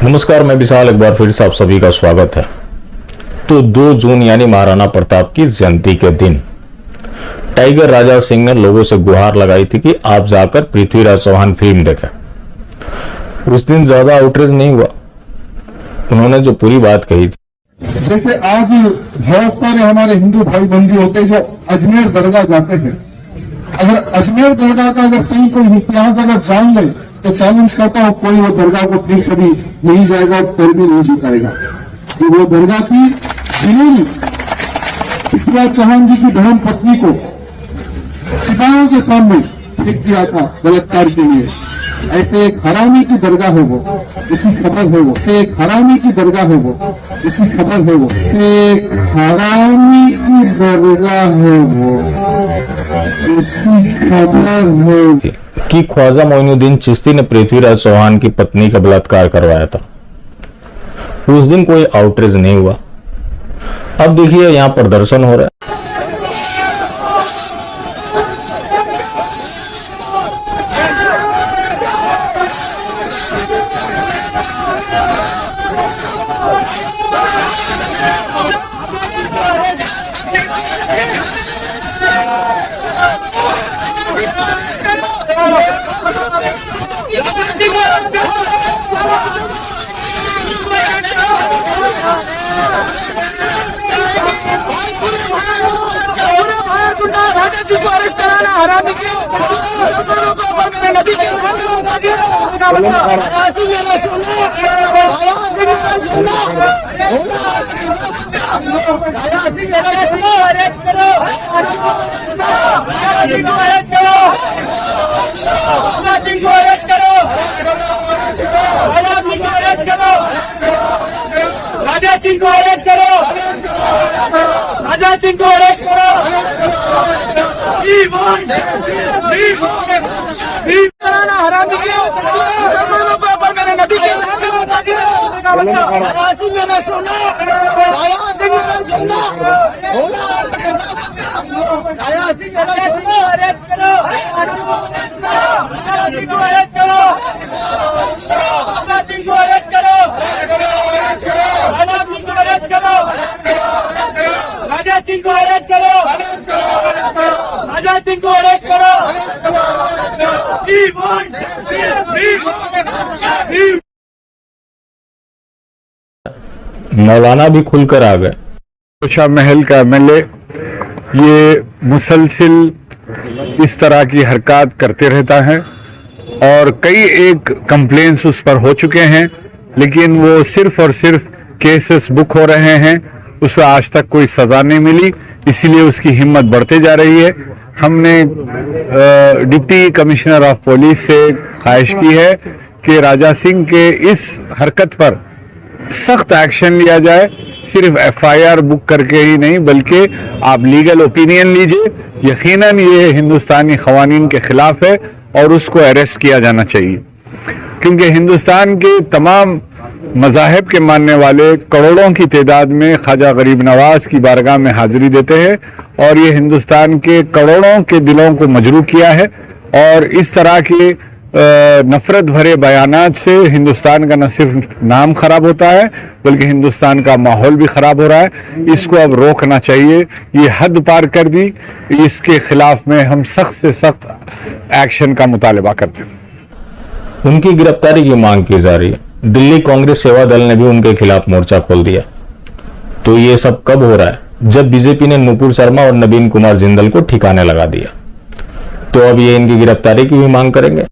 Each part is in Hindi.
नमस्कार, मैं विशाल। एक बार फिर से आप सभी का स्वागत है। तो 2 जून यानी महाराणा प्रताप की जयंती के दिन टाइगर राजा सिंह ने लोगों से गुहार लगाई थी कि आप जाकर पृथ्वीराज चौहान फिल्म देखें। उस दिन ज्यादा आउटरीच नहीं हुआ। उन्होंने जो पूरी बात कही थी, जैसे आज बहुत सारे हमारे हिंदू भाई बंदी होते हैं जो अजमेर दरगाह जाते हैं। अगर अजमेर दरगाह का अगर सही कोई इतिहास अगर जान ले तो चैलेंज करता हूं, कोई वो दरगाह को अपनी कभी नहीं जाएगा और फिर भी नहीं झुकाएगा। कि वो दरगाह की जिन्होंने पृथ्वीराज चौहान जी की धर्म पत्नी को सिपाहियों के सामने फेंक दिया था बलात्कार के लिए। ऐसे एक हरामी की दरगाह है वो, इसकी खबर है वो। से एक हरामी की दरगाह है वो, इसकी खबर है वो। से एक हरामी की दरगाह है वो, इसकी खबर है कि ख्वाजा मोइनुद्दीन चिश्ती ने पृथ्वीराज चौहान की पत्नी का बलात्कार करवाया था। उस दिन कोई आउटरीच नहीं हुआ। अब देखिए यहां प्रदर्शन हो रहा है। राजा जी को अरेस्ट कराना, हरामी की नदी के राजा सिंह को अरेस्ट करो, राजा सिंह को अरेस्ट करो। कराना हरामी के मुसलमानों को ऊपर मैंने नदी के सामने राजा सिंह को अरेस्ट करो, राजा सिंह को अरेस्ट करो। मौलाना भी खुलकर आ गए। शाह महल का एमएलए ये मुसलसिल इस तरह की हरकत करते रहता है और कई एक कंप्लेंट्स उस पर हो चुके हैं, लेकिन वो सिर्फ और सिर्फ केसेस बुक हो रहे हैं। उसे आज तक कोई सजा नहीं मिली, इसीलिए उसकी हिम्मत बढ़ते जा रही है। हमने डिप्टी कमिश्नर ऑफ पुलिस से ख्वाहिश की है कि राजा सिंह के इस हरकत पर सख्त एक्शन लिया जाए। सिर्फ एफआईआर बुक करके ही नहीं, बल्कि आप लीगल ओपिनियन लीजिए। यकीनन ये हिंदुस्तानी क़वानीन के खिलाफ है और उसको अरेस्ट किया जाना चाहिए, क्योंकि हिंदुस्तान के तमाम मज़ाहिब के मानने वाले करोड़ों की तादाद में ख्वाजा गरीब नवाज की बारगाह में हाजिरी देते हैं और ये हिंदुस्तान के करोड़ों के दिलों को मजरूह किया है। और इस तरह के नफरत भरे बयानात से हिंदुस्तान का न सिर्फ नाम खराब होता है, बल्कि हिंदुस्तान का माहौल भी खराब हो रहा है। इसको अब रोकना चाहिए। ये हद पार कर दी। इसके खिलाफ में हम सख्त से सख्त एक्शन का मुतालबा करते हैं। उनकी गिरफ्तारी की मांग की जा रही है। दिल्ली कांग्रेस सेवा दल ने भी उनके खिलाफ मोर्चा खोल दिया। तो ये सब कब हो रहा है? जब बीजेपी ने नुपुर शर्मा और नवीन कुमार जिंदल को ठिकाने लगा दिया। तो अब ये इनकी गिरफ्तारी की भी मांग करेंगे।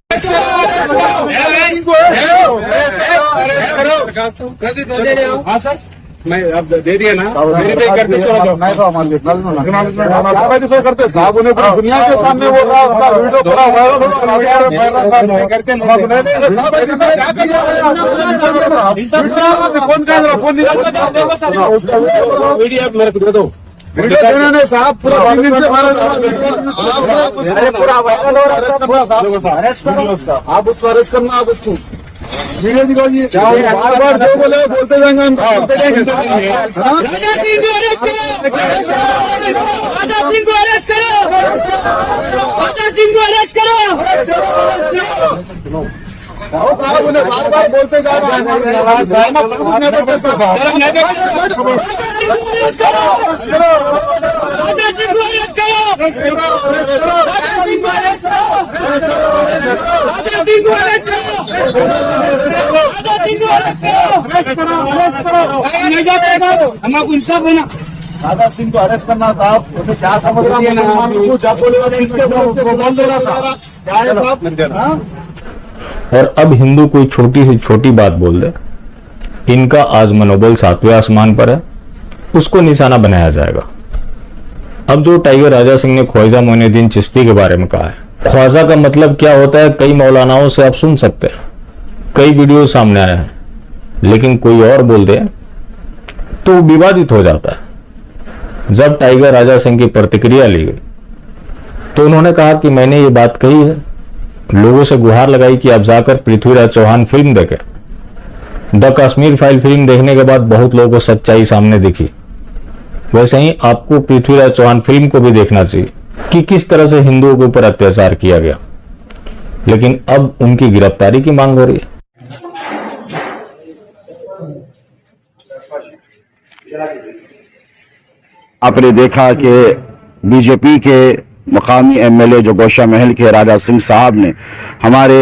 हाँ सर, मैं अब दे दिया ना, करते साहब उन्हें पूरी दुनिया के सामने बोल रहा है, उसका वीडियो पूरा वायरल वीडियो मेरे को दे दो। साहब पूरा आप उसको अरेस्ट करना, आप उसको वीडियो दिखाइए। बार बार जो बोले बोलते जाएंगे हम। राजा सिंह को अरेस्ट करो, राजा सिंह को अरेस्ट करो, राजा सिंह को अरेस्ट करो। बोले बार बार बोलते जा रहे हमको इंसाफ होना। राजा सिंह को अरेस्ट करना साहब, तो क्या समझ रहा हूँ। और अब हिंदू कोई छोटी से छोटी बात बोल दे, इनका आज मनोबल 7वें आसमान पर है, उसको निशाना बनाया जाएगा। अब जो टाइगर राजा सिंह ने ख्वाजा मोइनुद्दीन चिश्ती के बारे में कहा है, ख्वाजा का मतलब क्या होता है कई मौलानाओं से आप सुन सकते हैं, कई वीडियो सामने आए हैं, लेकिन कोई और बोल दे तो विवादित हो जाता है। जब टाइगर राजा सिंह की प्रतिक्रिया ली गई तो उन्होंने कहा कि मैंने ये बात कही है, लोगों से गुहार लगाई कि आप जाकर पृथ्वीराज चौहान फिल्म देखें। द कश्मीर फाइल फिल्म देखने के बाद बहुत लोगों को सच्चाई सामने दिखी। वैसे ही आपको पृथ्वीराज चौहान फिल्म को भी देखना चाहिए कि किस तरह से हिंदुओं के ऊपर अत्याचार किया गया। लेकिन अब उनकी गिरफ्तारी की मांग हो रही है। आपने देखा कि बीजेपी के मकामी एमएलए जो गोशा महल के राजा सिंह साहब ने हमारे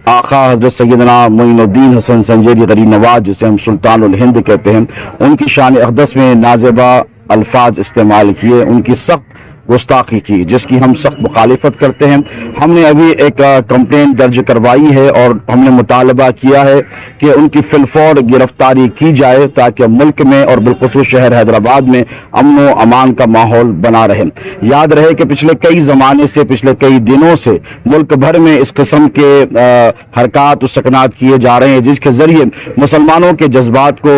आका हजरत सैयदना मोइनुद्दीन हसन संजेरी गरीब नवाज, जिसे हम सुल्तान उल हिंद कहते हैं, उनकी शान अक़दस में नाज़ेबा अल्फाज इस्तेमाल किए, उनकी सख्त गुस्ताखी की, जिसकी हम सख्त मुखालिफत करते हैं। हमने अभी एक कंप्लेंट दर्ज करवाई है और हमने मुतालबा किया है कि उनकी फिलफौर गिरफ्तारी की जाए ताकि मुल्क में और बिलखुसूस शहर हैदराबाद में अमन व अमान का माहौल बना रहे। याद रहे कि पिछले कई ज़माने से, पिछले कई दिनों से मुल्क भर में इस किस्म के हरकत व सकनात किए जा रहे हैं, जिसके ज़रिए मुसलमानों के जज्बात को,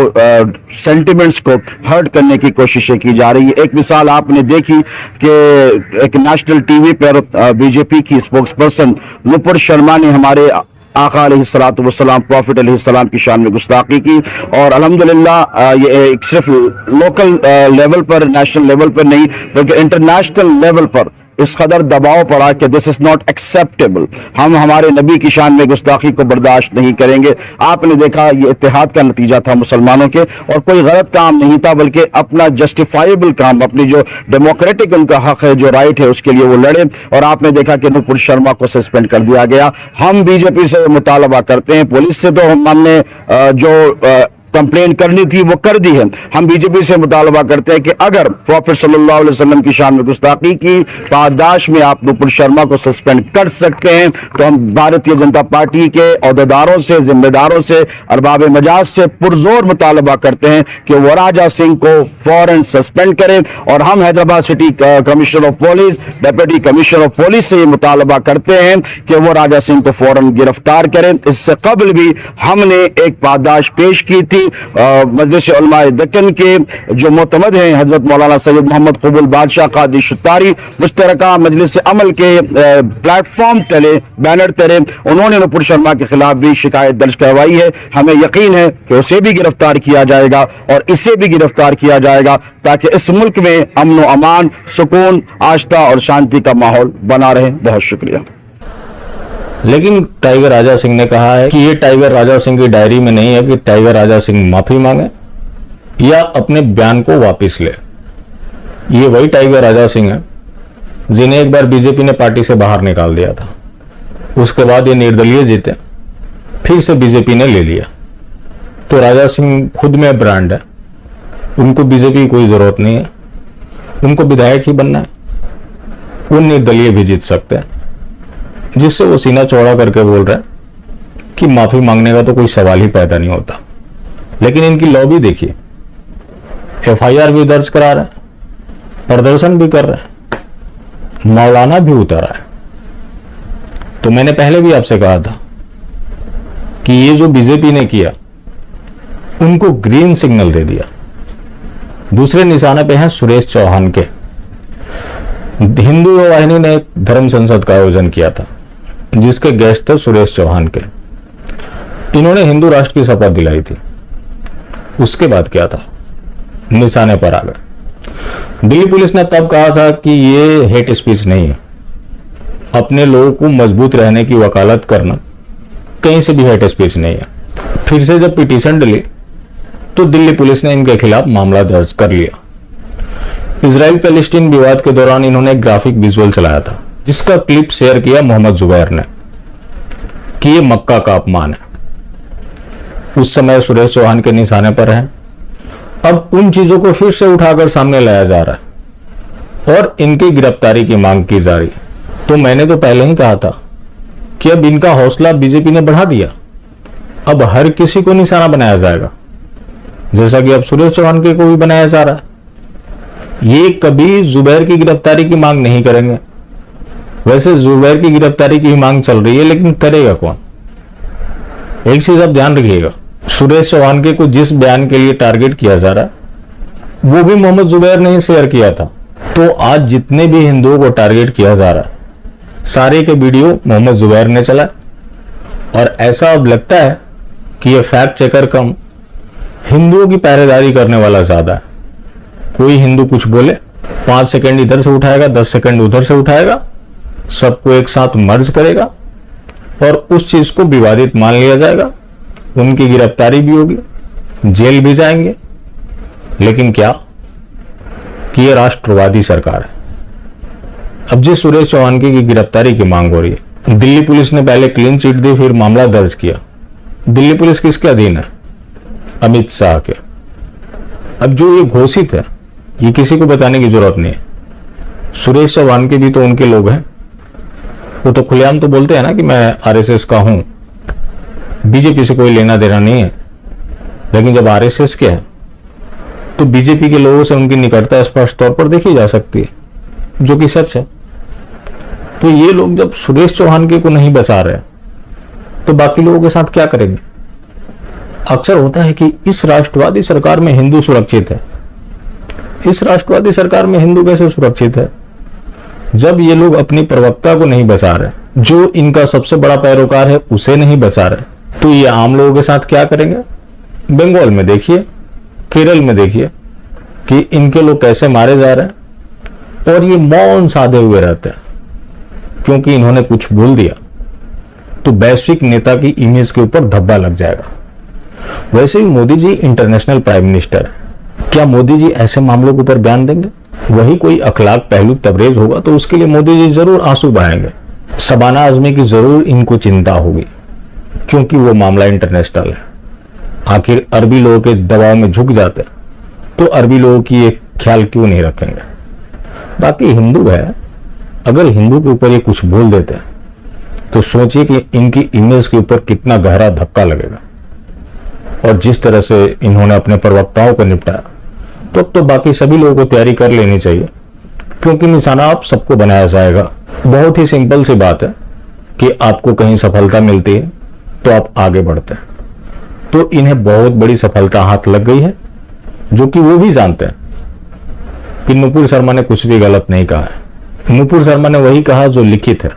सेंटिमेंट्स को हर्ट करने की कोशिशें की जा रही है। एक मिसाल आपने देखी कि एक नेशनल टीवी पर बीजेपी की स्पोक्स पर्सन नुपुर शर्मा ने हमारे आका अलैहिस्सलातु वस्सलाम, प्रॉफिट अलैहिस्सलाम की शान में गुस्ताखी की। और अल्हम्दुलिल्लाह ये सिर्फ लोकल लेवल पर, नेशनल लेवल पर नहीं बल्कि इंटरनेशनल लेवल पर इस कदर दबाव पड़ा कि दिस इज नॉट एक्सेप्टेबल। हम हमारे नबी की शान में गुस्ताखी को बर्दाश्त नहीं करेंगे। आपने देखा ये इत्तेहाद का नतीजा था मुसलमानों के, और कोई गलत काम नहीं था बल्कि अपना जस्टिफाइबल काम, अपनी जो डेमोक्रेटिक उनका हक है, जो राइट है, उसके लिए वो लड़े। और आपने देखा कि नुपुर शर्मा को सस्पेंड कर दिया गया। हम बीजेपी से मुतालबा करते हैं, पुलिस से तो हमने जो कंप्लेन करनी थी वो कर दी है। हम बीजेपी से मुतालबा करते हैं कि अगर प्रॉफिट सल्लल्लाहु अलैहि वसल्लम की शान में गुस्ताखी की पादाश में आप नुपुर शर्मा को सस्पेंड कर सकते हैं, तो हम भारतीय जनता पार्टी के अहदेदारों से, जिम्मेदारों से, अरबाब मजाज से पुरजोर मुतालबा करते हैं कि वो राजा सिंह को फौरन सस्पेंड करें। और हम Hyderabad city commissioner of police, deputy commissioner of police से ये मुतालबा करते हैं कि वो राजा सिंह को फौरन गिरफ्तार करें। इससे कबल भी हमने एक पादाश पेश की थी मजलिस उलमाए दक्कन के जो मोतमद हैं हजरत मौलाना सैयद मोहम्मद कबूल बादशाह कादी शुत्तारी, मुश्तरका मजलिस अमल के प्लेटफॉर्म तले, बैनर तले उन्होंने नुपुर शर्मा के खिलाफ भी शिकायत दर्ज करवाई है। हमें यकीन है कि उसे भी गिरफ्तार किया जाएगा और इसे भी गिरफ्तार किया जाएगा ताकि इस मुल्क में अमन व अमान, सुकून, आस्था और शांति का माहौल बना रहे। बहुत शुक्रिया। लेकिन टाइगर राजा सिंह ने कहा है कि ये टाइगर राजा सिंह की डायरी में नहीं है कि टाइगर राजा सिंह माफी मांगे या अपने बयान को वापस ले। ये वही टाइगर राजा सिंह है जिन्हें एक बार बीजेपी ने पार्टी से बाहर निकाल दिया था, उसके बाद ये निर्दलीय जीते, फिर से बीजेपी ने ले लिया। तो राजा सिंह खुद में ब्रांड है, उनको बीजेपी की कोई जरूरत नहीं है, उनको विधायक ही बनना है, वो निर्दलीय भी जीत सकते हैं। जिससे वो सीना चौड़ा करके बोल रहे हैं कि माफी मांगने का तो कोई सवाल ही पैदा नहीं होता। लेकिन इनकी लॉबी देखिए, एफआईआर भी दर्ज करा रहे हैं, प्रदर्शन भी कर रहे हैं, मौलाना भी उतारा है। तो मैंने पहले भी आपसे कहा था कि ये जो बीजेपी ने किया, उनको ग्रीन सिग्नल दे दिया। दूसरे निशाने पे हैं सुरेश चौहान के। हिंदू वाहिनी ने एक धर्म संसद का आयोजन किया था जिसके गेस्ट थे सुरेश चौहान के। इन्होंने हिंदू राष्ट्र की शपथ दिलाई थी। उसके बाद क्या था, निशाने पर आ गए। दिल्ली पुलिस ने तब कहा था कि ये हेट स्पीच नहीं है। अपने लोगों को मजबूत रहने की वकालत करना कहीं से भी हेट स्पीच नहीं है। फिर से जब पिटीशन डली तो दिल्ली पुलिस ने इनके खिलाफ मामला दर्ज कर लिया। इजराइल पैलेस्टीन विवाद के दौरान इन्होंने एक ग्राफिक विजुअल चलाया था जिसका क्लिप शेयर किया मोहम्मद जुबैर ने कि ये मक्का का अपमान है। उस समय सुरेश चौहान के निशाने पर है। अब उन चीजों को फिर से उठाकर सामने लाया जा रहा है और इनकी गिरफ्तारी की मांग की जा रही है। तो मैंने तो पहले ही कहा था कि अब इनका हौसला बीजेपी ने बढ़ा दिया। अब हर किसी को निशाना बनाया जाएगा, जैसा कि अब सुरेश चौहान के को भी बनाया जा रहा है। ये कभी जुबैर की गिरफ्तारी की मांग नहीं करेंगे। वैसे जुबैर की गिरफ्तारी की मांग चल रही है, लेकिन करेगा कौन? एक चीज आप ध्यान रखिएगा, सुरेश चौहान के को जिस बयान के लिए टारगेट किया जा रहा है वो भी मोहम्मद जुबैर ने शेयर किया था। तो आज जितने भी हिंदुओं को टारगेट किया जा रहा है सारे के वीडियो मोहम्मद जुबैर ने चलाया। और ऐसा अब लगता है कि ये फैक्ट चेकर कम, हिंदुओं की पहरेदारी करने वाला ज्यादा है। कोई हिंदू कुछ बोले 5 सेकंड इधर से उठाएगा, 10 सेकंड उधर से उठाएगा, सबको एक साथ मर्ज करेगा और उस चीज को विवादित मान लिया जाएगा। उनकी गिरफ्तारी भी होगी, जेल भी जाएंगे। लेकिन क्या कि ये राष्ट्रवादी सरकार है। अब जिस सुरेश चौहान की गिरफ्तारी की मांग हो रही है, दिल्ली पुलिस ने पहले क्लीन चिट दी, फिर मामला दर्ज किया। दिल्ली पुलिस किसके अधीन है? अमित शाह के। अब जो ये घोषित है ये किसी को बताने की जरूरत नहीं है। सुरेश चौहान के भी तो उनके लोग हैं। वो तो खुलेआम तो बोलते हैं ना कि मैं आरएसएस का हूं, बीजेपी से कोई लेना देना नहीं है। लेकिन जब आरएसएस के है तो बीजेपी के लोगों से उनकी निकटता स्पष्ट तौर पर देखी जा सकती है, जो कि सच है। तो ये लोग जब सुरेश चौहान के को नहीं बचा रहे तो बाकी लोगों के साथ क्या करेंगे? अक्सर होता है कि इस राष्ट्रवादी सरकार में हिंदू सुरक्षित है। इस राष्ट्रवादी सरकार में हिंदू कैसे सुरक्षित है जब ये लोग अपनी प्रवक्ता को नहीं बचा रहे, जो इनका सबसे बड़ा पैरोकार है उसे नहीं बचा रहे? तो ये आम लोगों के साथ क्या करेंगे? बंगाल में देखिए, केरल में देखिए कि इनके लोग कैसे मारे जा रहे हैं और ये मौन साधे हुए रहते हैं क्योंकि इन्होंने कुछ बोल दिया तो वैश्विक नेता की इमेज के ऊपर धब्बा लग जाएगा। वैसे ही Modi ji international prime minister है। क्या मोदी जी ऐसे मामलों के ऊपर बयान देंगे? वही कोई अखलाक पहलू तबरेज होगा तो उसके लिए मोदी जी जरूर आंसू बहाएंगे। शबाना आजमी की जरूर इनको चिंता होगी क्योंकि वो मामला इंटरनेशनल है। आखिर अरबी लोगों के दबाव में झुक जाते हैं तो अरबी लोगों की ये ख्याल क्यों नहीं रखेंगे? बाकी हिंदू है, अगर हिंदू के ऊपर ये कुछ बोल देते हैं तो सोचिए कि इनकी इमेज के ऊपर कितना गहरा धक्का लगेगा। और जिस तरह से इन्होंने अपने प्रवक्ताओं को निपटाया तो अब तो बाकी सभी लोगों को तैयारी कर लेनी चाहिए क्योंकि निशाना आप सबको बनाया जाएगा। बहुत ही सिंपल सी बात है कि आपको कहीं सफलता मिलती है तो आप आगे बढ़ते हैं। तो इन्हें बहुत बड़ी सफलता हाथ लग गई है, जो कि वो भी जानते हैं कि नुपुर शर्मा ने कुछ भी गलत नहीं कहा है। नुपुर शर्मा ने वही कहा जो लिखित है।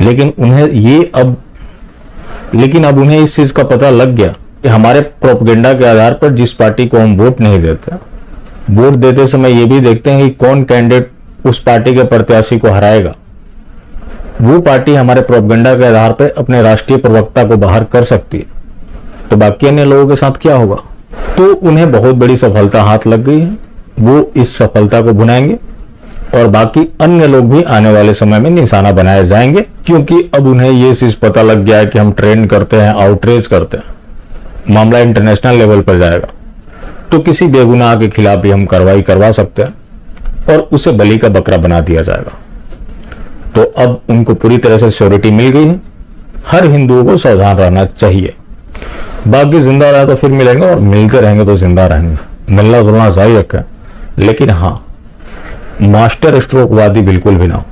लेकिन अब उन्हें इस चीज का पता लग गया कि हमारे प्रोपेगेंडा के आधार पर जिस पार्टी को हम वोट नहीं देते, वोट देते समय ये भी देखते हैं कि कौन कैंडिडेट उस पार्टी के प्रत्याशी को हराएगा, वो पार्टी हमारे प्रोपेगेंडा के आधार पर अपने राष्ट्रीय प्रवक्ता को बाहर कर सकती है। तो बाकी अन्य लोगों के साथ क्या होगा? तो उन्हें बहुत बड़ी सफलता हाथ लग गई है। वो इस सफलता को भुनाएंगे और बाकी अन्य लोग भी आने वाले समय में निशाना बनाए जाएंगे क्योंकि अब उन्हें ये चीज पता लग गया है कि हम ट्रेंड करते हैं, आउटरीच करते हैं, मामला इंटरनेशनल लेवल पर जाएगा तो किसी बेगुनाह के खिलाफ भी हम कार्रवाई करवा सकते हैं और उसे बलि का बकरा बना दिया जाएगा। तो अब उनको पूरी तरह से श्योरिटी मिल गई है। हर हिंदुओं को सावधान रहना चाहिए। बाकी जिंदा रहा तो फिर मिलेंगे और मिलते रहेंगे तो जिंदा रहेंगे। मिलना जुलना जारी रखें, लेकिन हाँ, मास्टर स्ट्रोकवादी बिल्कुल भी ना हो।